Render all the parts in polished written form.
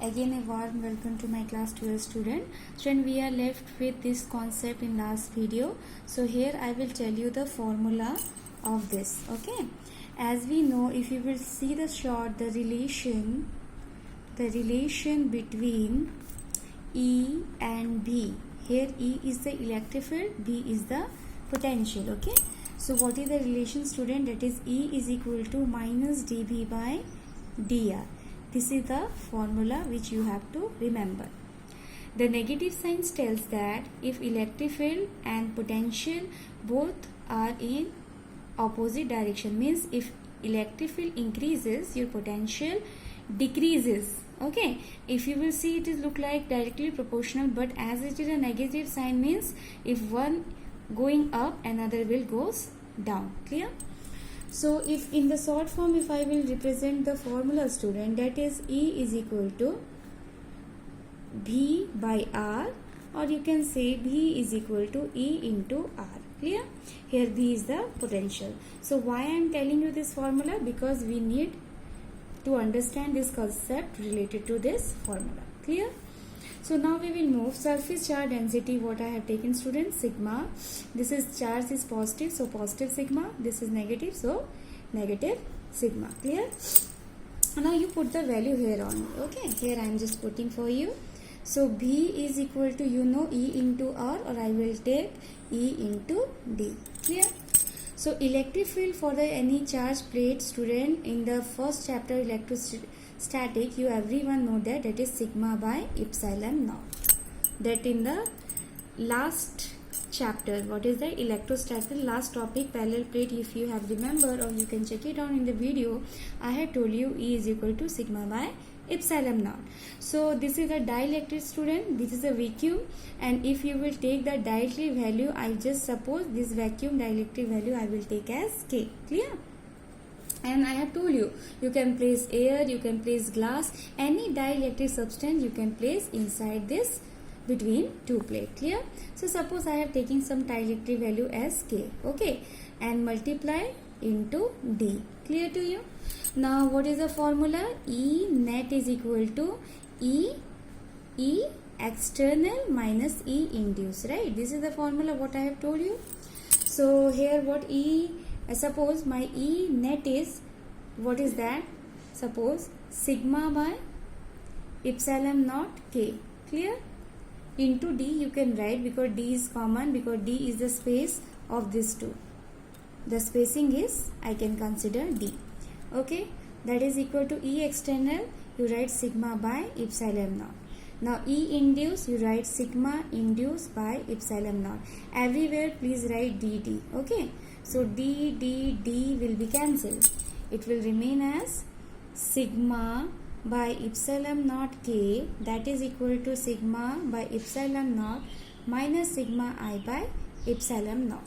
Again a warm welcome to my class 12 student. Student, we are left with this concept in last video. So here I will tell you the formula of this. Okay. As we know, if you will see the short, the relation between E and B. Here E is the electric field, B is the potential. Okay. So what is the relation, student? That is E is equal to minus dB by dr. This is the formula which you have to remember. The negative sign tells that if electric field and potential both are in opposite direction, means if electric field increases, your potential decreases. Okay, if you will see, it is look like directly proportional, but as it is a negative sign, means if one going up, another will goes down. Clear? So if in the short form, if I will represent the formula, student, that is E is equal to V by R, or you can say V is equal to E into R. Clear? Here V is the potential. So why I am telling you this formula? Because we need to understand this concept related to this formula. Clear? So now we will move surface charge density. What I have taken, students, sigma. This is charge is positive, so positive sigma. This is negative, so negative sigma. Clear? Now you put the value here on. Okay, here I am just putting for you. So B is equal to, you know, E into R, or I will take E into D. Clear? So electric field for the any charge plate, student, in the first chapter electrostatic, you everyone know that is sigma by epsilon naught. That in the last chapter, what is the electrostatic last topic, parallel plate, if you have remembered, or you can check it out in the video, I have told you E is equal to sigma by epsilon naught. So this is a dielectric, student, this is a vacuum, and if you will take the dielectric value, I just suppose this vacuum dielectric value I will take as K. Clear? And I have told you, you can place air, you can place glass, any dielectric substance you can place inside this between two plates. Clear? So suppose I have taken some dielectric value as K, okay, and multiply into D. Clear to you? Now what is the formula? E net is equal to E external minus E induced, right? This is the formula what I have told you. So here what suppose my E net is, what is that? Suppose sigma by epsilon naught K. Clear? Into D you can write, because D is common, because D is the space of these two. The spacing is, I can consider D. Okay, that is equal to E external, you write sigma by epsilon naught. Now E induced, you write sigma induced by epsilon naught. Everywhere please write dt. Okay, so D will be cancelled. It will remain as sigma by epsilon naught K, that is equal to sigma by epsilon naught minus sigma I by epsilon naught.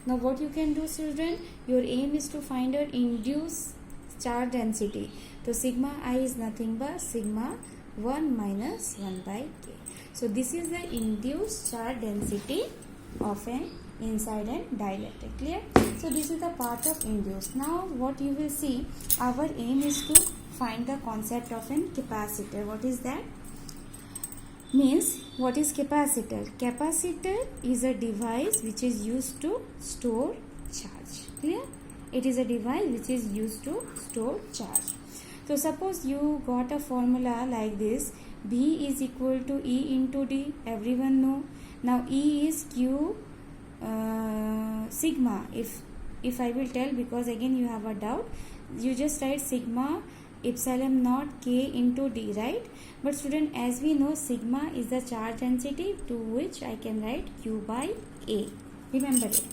Now what you can do, children, your aim is to find out induced charge density. So sigma I is nothing but sigma 1 minus 1 by K. So this is the induced charge density of an inside and dielectric. Clear? So this is the part of induced. Now what you will see, our aim is to find the concept of an capacitor. What is that? Means, what is capacitor? Capacitor is a device which is used to store charge. Clear? It is a device which is used to store charge. So suppose you got a formula like this, B is equal to E into D, everyone know. Now E is Q sigma. If I will tell, because again you have a doubt, you just write sigma epsilon naught K into D, right? But student, as we know, sigma is the charge density, to which I can write Q by A. Remember it.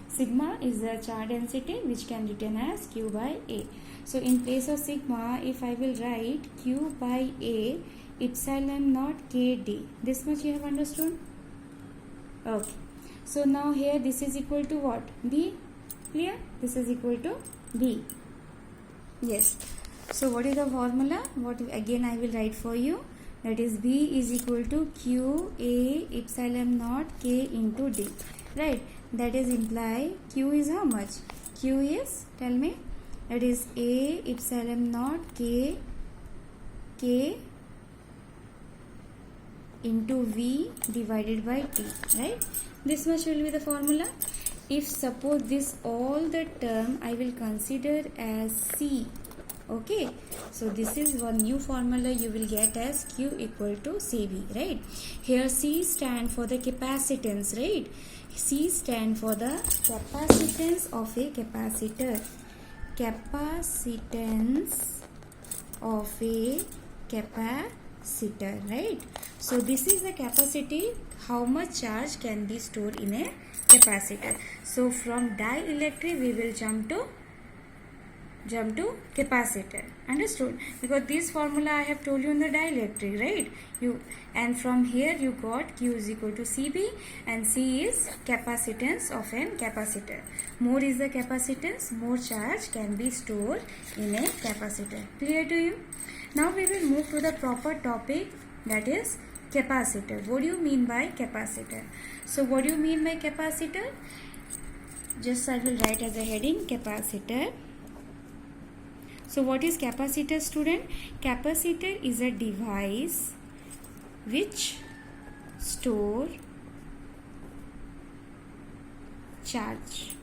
Sigma is the charge density which can written as Q by A. So in place of sigma, if I will write Q by A epsilon naught KD. This much you have understood? Okay. So now here this is equal to what? B. Clear? This is equal to B. Yes. So what is the formula? What again I will write for you. That is B is equal to Q A epsilon naught K into D. Right? That is imply Q is how much? Q is, tell me, that is A epsilon naught K into V divided by T, right? This much will be the formula. If suppose this all the term I will consider as C, okay, so this is one new formula you will get as Q equal to CB, right? Here C stand for the capacitance, right? C stand for the capacitance of a capacitor. Capacitance of a capacitor, right? So this is the capacity, how much charge can be stored in a capacitor. So from dielectric we will jump to capacitor. Understood? Because this formula I have told you in the dielectric, right? And from here you got Q is equal to CB, and C is capacitance of an capacitor. More is the capacitance, more charge can be stored in a capacitor. Clear to you? Now we will move to the proper topic, that is capacitor. What do you mean by capacitor? So what do you mean by capacitor? Just I will write as a heading capacitor. So what is capacitor, student? Capacitor is a device which store charge.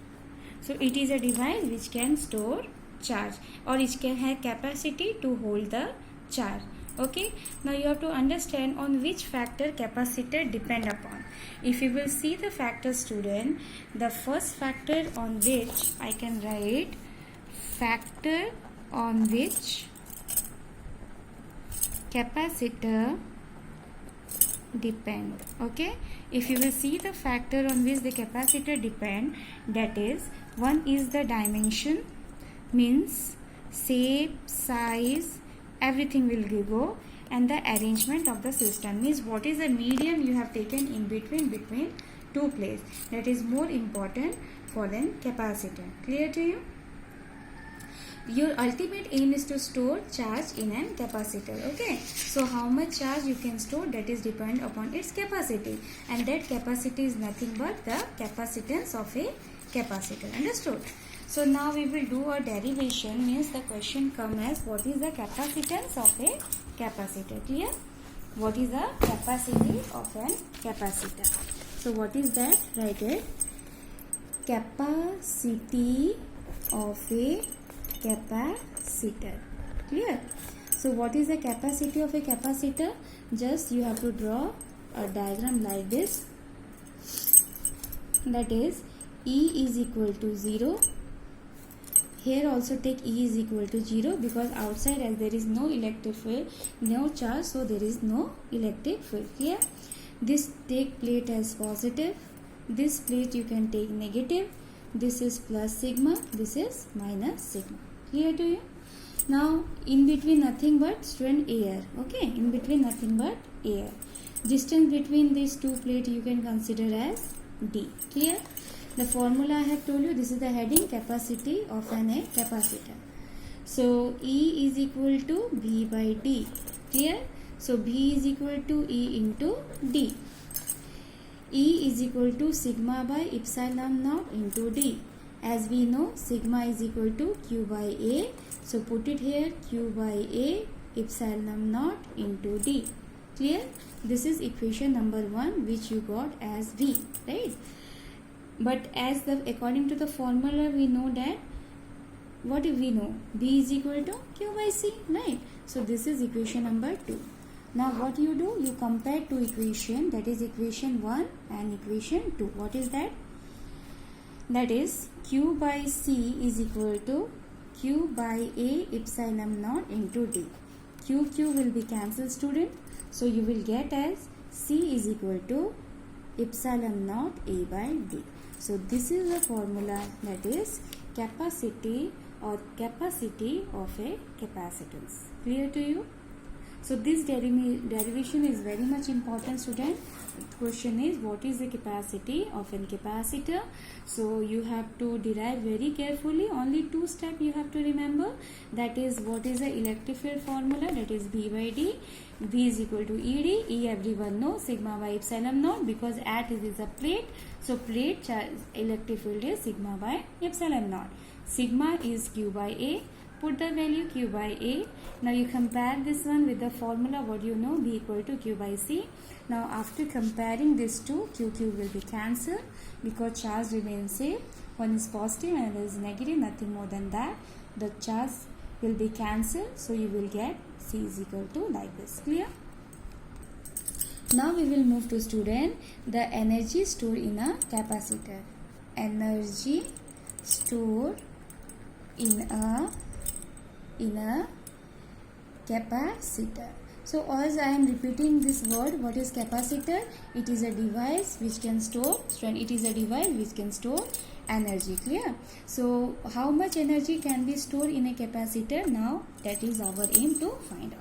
So it is a device which can store charge, or it can have capacity to hold the charge. Okay, now you have to understand on which factor capacitor depend upon. If you will see the factor, student, the first factor on which I can write factor on which capacitor depend. Okay, if you will see the factor on which the capacitor depend, that is, one is the dimension, means shape, size, everything will go, and the arrangement of the system, means what is the medium you have taken in between two places, that is more important for an capacitor. Clear to you? Your ultimate aim is to store charge in an capacitor. Okay, so how much charge you can store, that is depend upon its capacity, and that capacity is nothing but the capacitance of a capacitor. Understood? So now we will do a derivation, means the question come as what is the capacitance of a capacitor. Clear? What is the capacity of an capacitor? So what is that? Write it. Capacity of a capacitor. Clear? So what is the capacity of a capacitor? Just you have to draw a diagram like this. That is, E is equal to 0. Here also take E is equal to 0, because outside, as there is no electric field, no charge, so there is no electric field. Here, this take plate as positive, this plate you can take negative, this is plus sigma, this is minus sigma. Clear to you? Now in between nothing but, student, air. Okay, in between nothing but air. Distance between these two plates you can consider as D. Clear? The formula I have told you, this is the heading, capacity of a capacitor. So E is equal to V by D. Clear? So V is equal to E into D. E is equal to sigma by epsilon naught into D. As we know, sigma is equal to Q by A. So put it here, Q by A epsilon naught into D. Clear? This is equation number 1, which you got as V, right? But as according to the formula, we know that, what do we know? B is equal to Q by C, right? So this is equation number 2. Now what you do? You compare two equation, that is equation 1 and equation 2. What is that? That is, Q by C is equal to Q by A epsilon naught into D. Q will be cancelled, student. So you will get as C is equal to epsilon naught A by D. So this is the formula, that is capacity or capacity of a capacitance. Clear to you? So this derivation is very much important, student. The question is, what is the capacity of a capacitor? So you have to derive very carefully. Only 2 steps you have to remember. That is, what is the electric field formula? That is B by D. B is equal to ED. E everyone knows, sigma by epsilon naught, because at it is a plate. So plate charge electric field is sigma by epsilon naught. Sigma is Q by A. put the value q by a. Now you compare this one with the formula, what you know, b equal to q by c. Now after comparing these two, q will be cancelled because charge remains same. One is positive and another is negative, nothing more than that. The charge will be cancelled, so you will get c is equal to like this. Clear? Now we will move to student the energy stored in a capacitor. Energy stored in a capacitor. So as I am repeating this word, what is capacitor? It is a device which can store, it is a device which can store energy. Clear? So how much energy can be stored in a capacitor? Now that is our aim to find out.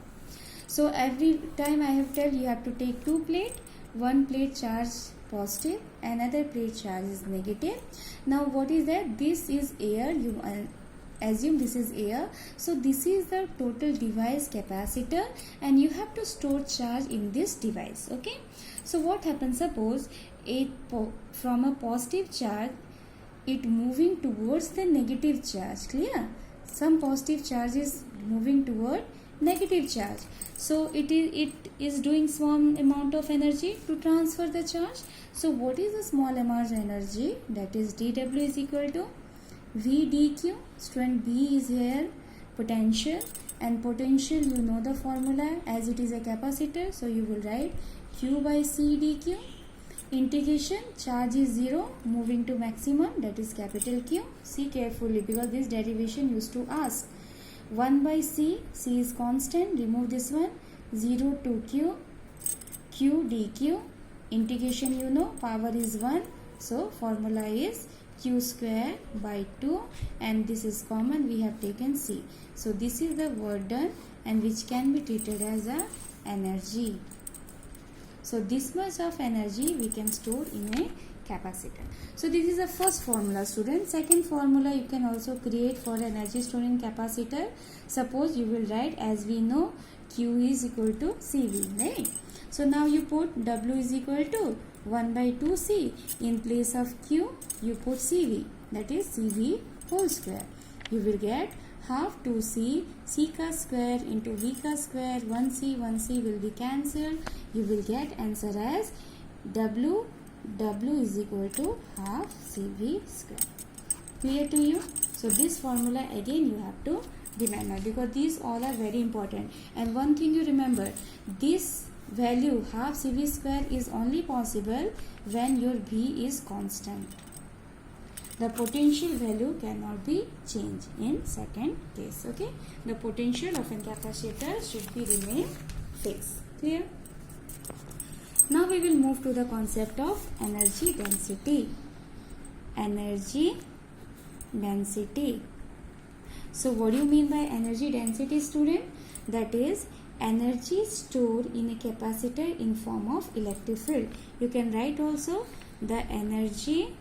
So every time I have told you have to take two plate, one plate charge positive, another plate charge is negative. Now what is that? This is air, you assume this is air. So this is the total device capacitor and you have to store charge in this device. Okay. So what happens, suppose from a positive charge it moving towards the negative charge. Clear? Some positive charge is moving toward negative charge. So it is doing small amount of energy to transfer the charge. So what is the small amount of energy? That is dW is equal to V dq. Student, B is here potential, and potential you know the formula as it is a capacitor. So you will write Q by C dq. Integration, charge is 0 moving to maximum, that is capital Q. See carefully because this derivation used to ask. 1 by C, C is constant, remove this one, 0 to Q, Q dq. Integration you know, power is 1, so formula is Q square by 2 and this is common, we have taken C. So this is the work done and which can be treated as a energy. So this much of energy we can store in a capacitor. So this is the first formula, students. Second formula you can also create for energy stored in capacitor. Suppose you will write, as we know, Q is equal to CV, right? So now you put W is equal to 1 by 2C. In place of Q you put CV, that is CV whole square. You will get half 2C, C ka square into V ka square, 1C will be cancelled. You will get answer as W is equal to half CV square. Clear to you? So this formula again you have to remember because these all are very important. And one thing you remember, this value half CV square is only possible when your V is constant. The potential value cannot be changed in second case. Okay, the potential of a capacitor should be remain fixed. Clear? Now we will move to the concept of energy density. Energy density. So what do you mean by energy density, student? That is energy stored in a capacitor in form of electric field. You can write also the energy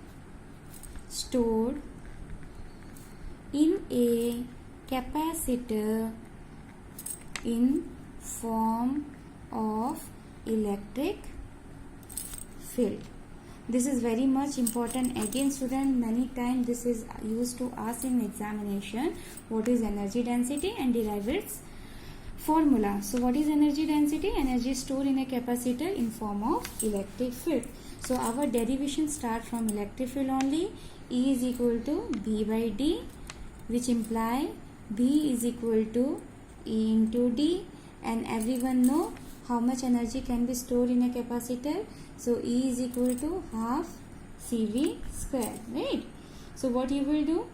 stored in a capacitor in form of electric field. This is very much important. Again, student, many times this is used to ask in examination. What is energy density and derive its formula. So what is energy density? Energy stored in a capacitor in form of electric field. So our derivation start from electric field only. E is equal to B by D, which imply B is equal to E into D, and everyone know how much energy can be stored in a capacitor. So E is equal to half CV square, right? So what you will do?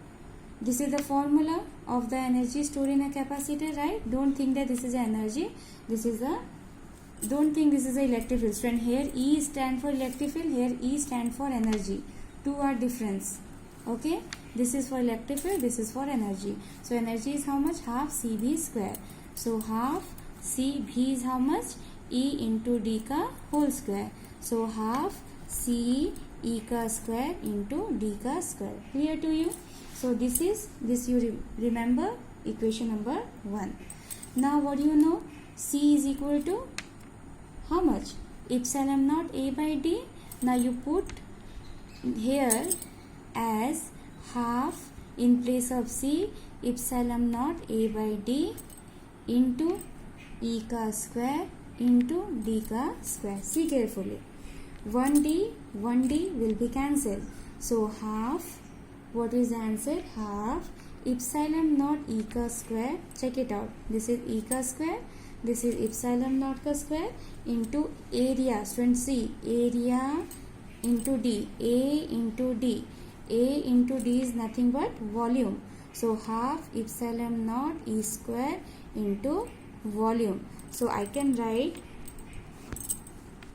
This is the formula of the energy stored in a capacitor, right? Don't think that this is energy. Don't think this is a electric field. Student, here E stand for electric field, here E stand for energy. Two are difference. Okay, this is for electric field, this is for energy. So energy is how much? Half CV square. So half CV is how much? E into D ka whole square. So half C E ka square into D ka square. Clear to you? So this you remember equation number 1. Now what do you know? C is equal to how much? Epsilon naught A by D. Now you put here as half, in place of C epsilon naught A by D into E का square into D का square. See carefully. 1D will be cancelled. So half, what is the answer? Half epsilon naught E का square. Check it out. This is E का square. This is epsilon naught का square into area. Students see, area into D. A into D. A into D is nothing but volume. So half epsilon naught E square into volume. So I can write,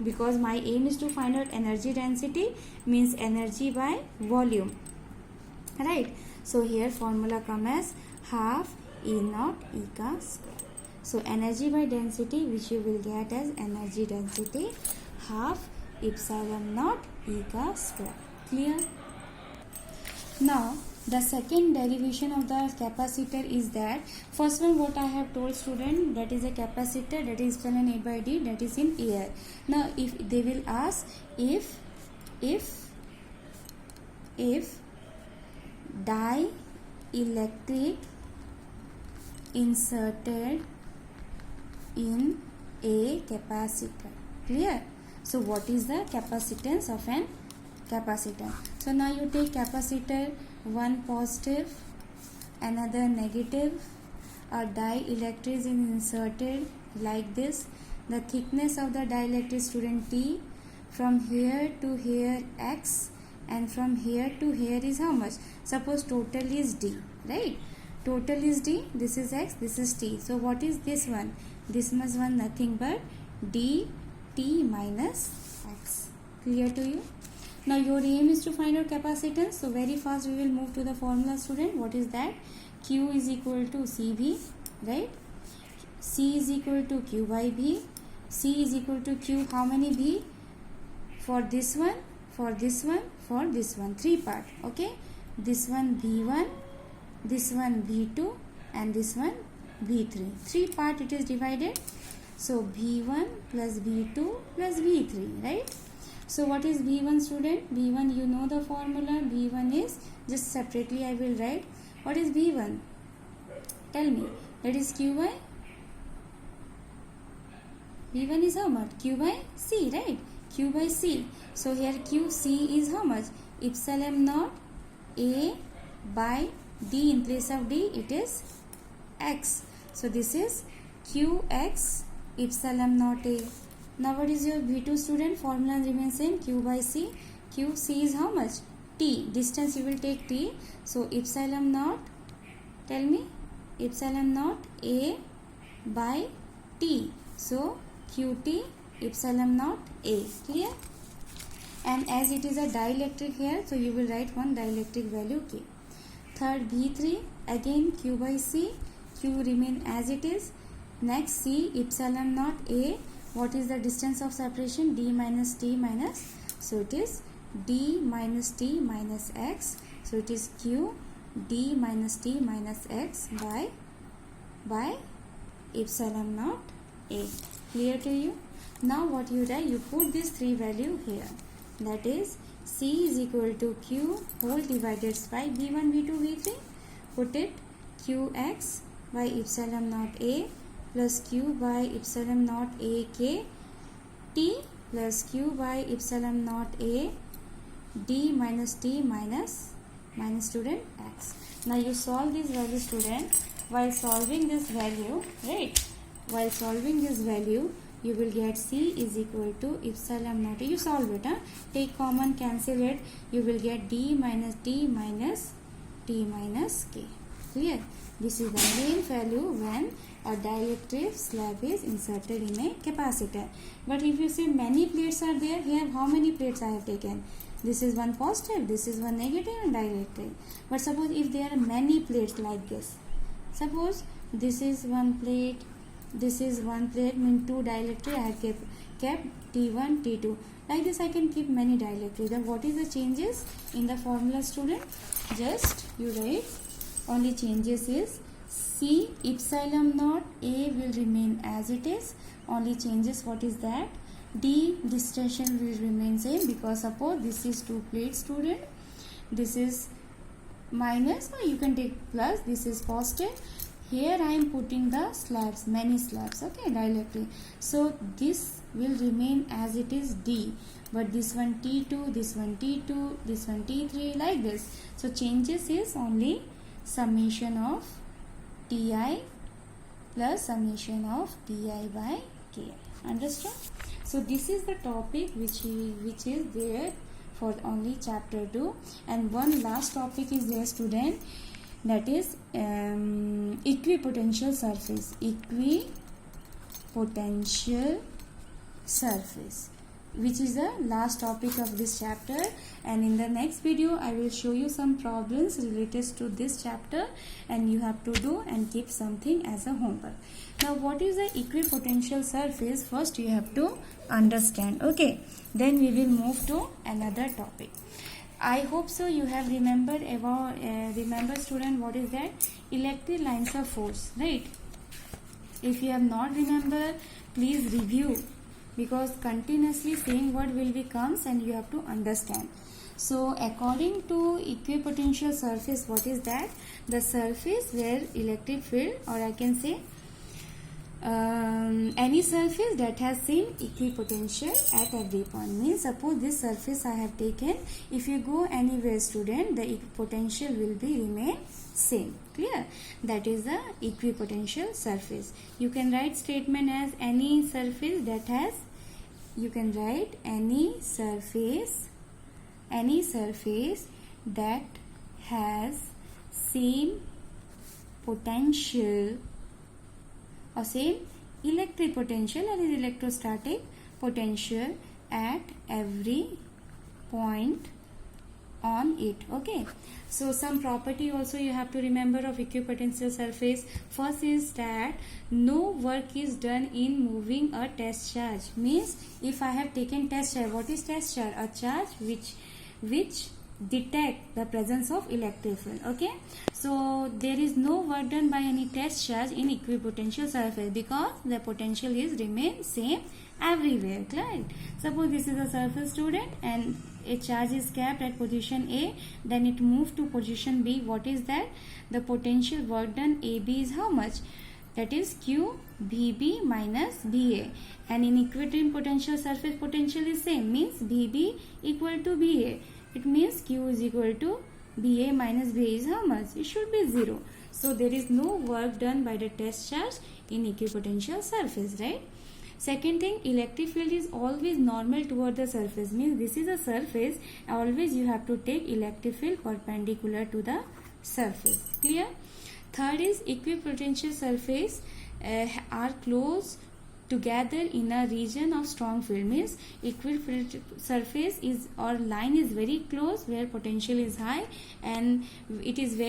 because my aim is to find out energy density, means energy by volume, right? So here formula come as half E naught E ka square. So energy by density, which you will get as energy density half epsilon naught E ka square. Clear? Now the second derivation of the capacitor is that first one what I have told student, that is a capacitor, that is epsilon A by D, that is in air. Now if they will ask if dielectric inserted in a capacitor. Clear? So what is the capacitance of an capacitor? So now you take capacitor, one positive, another negative. A dielectric is inserted like this. The thickness of the dielectric, student, T. From here to here X, and from here to here is how much? Suppose total is D, right? Total is D, this is X, this is T. So what is this one? This must one nothing but D T minus X. Clear to you? Now your aim is to find out capacitance. So very fast we will move to the formula, student. What is that? Q is equal to CV, right? C is equal to Q by V. C is equal to Q, how many V? For this one, for this one, for this one. 3 part, okay? This one V1, this one V2, and this one V3. 3 part it is divided. So V1 plus V2 plus V3, right? So what is V1, student? V1, you know the formula. V1 is, just separately I will write. What is V1? Tell me. That is Q by, V1 is how much? Q by C, right? Q by C. So here QC is how much? Epsilon naught A by D. In place of D it is X. So this is QX epsilon naught A. Now what is your V2, student? Formula remains same. Q by C. QC is how much? T. Distance you will take T. So epsilon naught, tell me, epsilon naught A by T. So QT epsilon naught A. Clear? And as it is a dielectric here, so you will write one dielectric value K. Third V3, again Q by C. Q remain as it is. Next C epsilon naught A. What is the distance of separation? D minus T minus. So it is D minus T minus X. So it is Q D minus T minus X by epsilon naught A. Clear to you? Now what you write? You put this 3 value here. That is C is equal to Q whole divided by V1, V2, V3. Put it QX by epsilon naught A plus Q by epsilon naught A K T plus Q by epsilon naught A D minus T minus student X. Now you solve this value, student. While solving this value, right? While solving this value, you will get C is equal to epsilon naught. You solve it, take common, cancel it. You will get D minus T minus T minus K. Clear? This is the main value when a dielectric slab is inserted in a capacitor. But if you say many plates are there, here how many plates I have taken? This is one positive, this is one negative and dielectric. But suppose if there are many plates like this. Suppose this is one plate, this is one plate, mean 2 dielectric I have kept T1, T2. Like this I can keep many dielectric. Then what is the changes in the formula, student? Just you write, only changes is C epsilon naught A will remain as it is. Only changes, what is that? D distension will remain same, because suppose this is 2 plates, student. This is minus, or you can take plus. This is positive. Here I am putting the slabs, many slabs, okay, dielectric. So this will remain as it is D, but this one T2, this one T2, this one T3, like this. So changes is only summation of Ti plus summation of Ti by Ki. Understand? So this is the topic which is there for only chapter 2, and one last topic is there, student, that is equipotential surface. Equipotential surface, which is the last topic of this chapter, and in the next video I will show you some problems related to this chapter, and you have to do and keep something as a homework. Now what is the equipotential surface? First you have to understand, okay, then we will move to another topic. I hope so you have remembered about remember student, what is that? Electric lines of force, right? If you have not remembered, please review, because continuously same word will be comes and you have to understand. So according to equipotential surface, what is that? The surface where electric field, or I can say any surface that has same equipotential at every point. Means suppose this surface I have taken, if you go anywhere student, the equipotential will be remain same. Clear? That is the equipotential surface. You can write statement as any surface that has, you can write any surface that has same potential or same electric potential or electrostatic potential at every point on it. Okay, so some property also you have to remember of equipotential surface. First is that no work is done in moving a test charge. Means if I have taken test charge, what is test charge? A charge which detect the presence of electric field. Okay, so there is no work done by any test charge in equipotential surface because the potential is remain same everywhere. Right? Suppose this is a surface student and a charge is kept at position A, then it moved to position B. What is that? The potential work done AB is how much? That is Q VB minus BA, and in equipotential surface potential is same, means VB equal to BA. It means Q is equal to BA minus BA is how much? It should be 0. So there is no work done by the test charge in equipotential surface, right? Second thing, electric field is always normal toward the surface. Means this is a surface, always you have to take electric field perpendicular to the surface. Clear? Third is equipotential surface are close together in a region of strong field. Means equipotential surface is or line is very close where potential is high, and it is very